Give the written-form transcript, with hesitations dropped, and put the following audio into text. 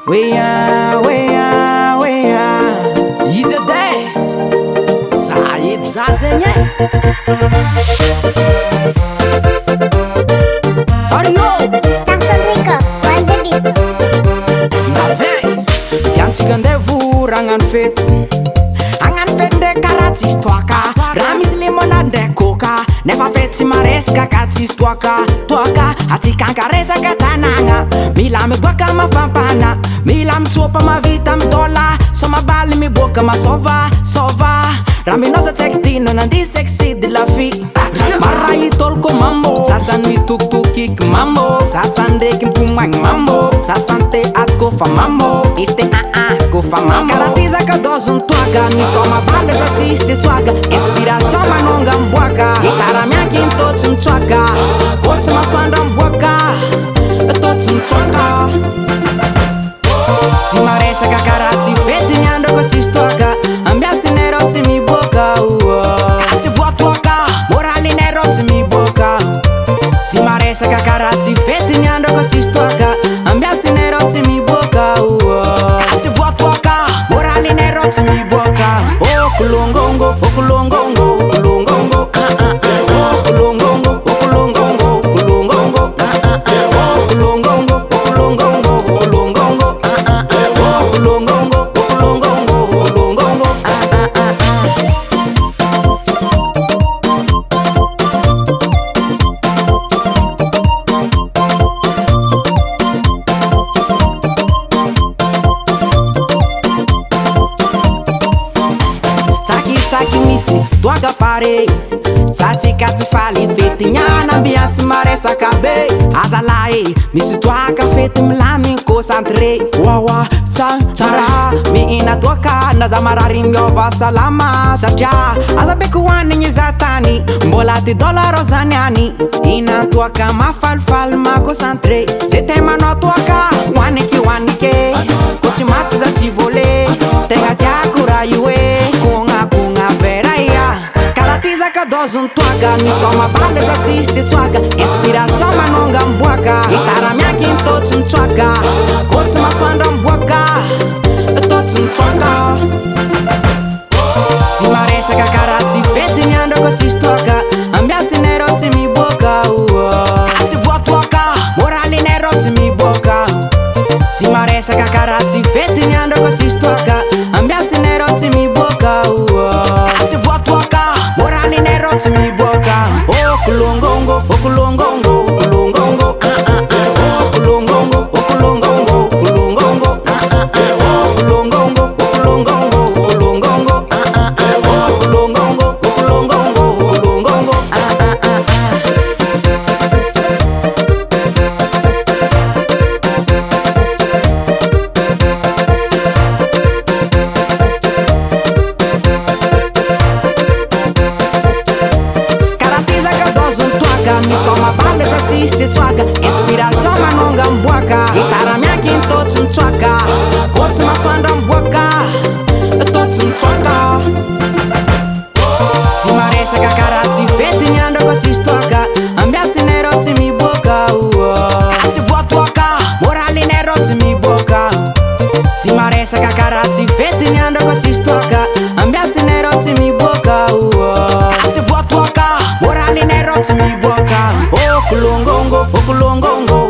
Weya, weya, weya. Izy ade za edy za zegny Farino Sandrico, on the beat. Navey Tiantsika andeh voragnano fety Agnano fety ndray karaha tsisy toaka Raha misy limonade ndray coca Nefa fety tsy maresaka ka tsisy toaka Atsika ankaresaka tanagna Mila miboaka mafampana Mila mitsopa mavita midola So mabaly miboaka masova Raha minoza tsaiky tino nandihy sexy de la fille Mara hitoloko mambo Sasany mitokitokiky mambo Sasany ndraiky mipomagny mambo Sasany te aty kofa mambo Izy te kofa mambo Karaha ty zaka dozy nitoaka Misoma bale za tsisy te tsoaka Inspiration manonga miboaka Gitara mianky nitotsy mitsoaka Kotsy masoandro miboaka Totsy mitsoaka Tsy maresaka karaha tsy fety ny andro ko tsisy toaka Ambiasinay rô tsy miboaka Tsy voatoaka Moralinay rô tsy miboaka Tsy maresaka karaha tsy fety ny andro ko tsisy toaka Ambiasinay rô tsy miboaka Tsy voatoaka Moralinay rô tsy miboaka Okolongongo, okolongongo, okolongongo Okolongongo, okolongongo, okolongongo Okolongongo, okolongongo, okolongongo Okolongongo, okolongongo, okolongongo Tsaky misy toaka pare Tsatsika tsy faly fety niana ambiansy maresaka be Azalahy misy toaka fety milamigny concentré Wawa tsara mihina toaka na za marary miova salama Satria aza beky hoanigny za tany Mbola ty dollar zany any Hina toaka mafalifaly ma concentré Zay te manao toaka hoanike Ko tsy maty za tsy volé Tegna tiako raha io e Kogna vera ia Karaha ty zaka dozy nitoaka Misoma bale za tsisy te tsoaka Inspiration manonga miboaka Gitara mianky nitotsy mitsoaka Kotsy masoandro miboaka Totsy mitsoaka Tsy maresaka karaha tsy fety ny andro ko tsisy toaka Ambiasinay rô tsy miboaka Tsy voatoaka Moralinay rô tsy miboaka Tsy maresaka karaha tsy fety ny andro ko tsisy toaka Ambiasinay rô tsy miboaka Tsy voatoaka Moralinay rô tsy miboaka Okolongongo, okolongongo, okolongongo Okolongongo, okolongongo, okolongongo Okolongongo, okolongongo, okolongongo Okolongongo, okolongongo, okolongongo Misoma bale za tsisy te tsoaka Inspiration manonga miboaka Gitara mianky nitotsy mitsoaka Kotsy masoandro miboaka Totsy mitsoaka Tsy maresaka karaha tsy fety ny andro ko tsisy toaka Ambiasinay rô tsy miboaka Tsy voatoaka Moralinay rô tsy miboaka Tsy maresaka karaha tsy fety ny andro ko tsisy toaka Ambiasinay rô tsy miboaka Tsy voatoaka Moralinay rô tsy miboaka Okolongongo, okolongongo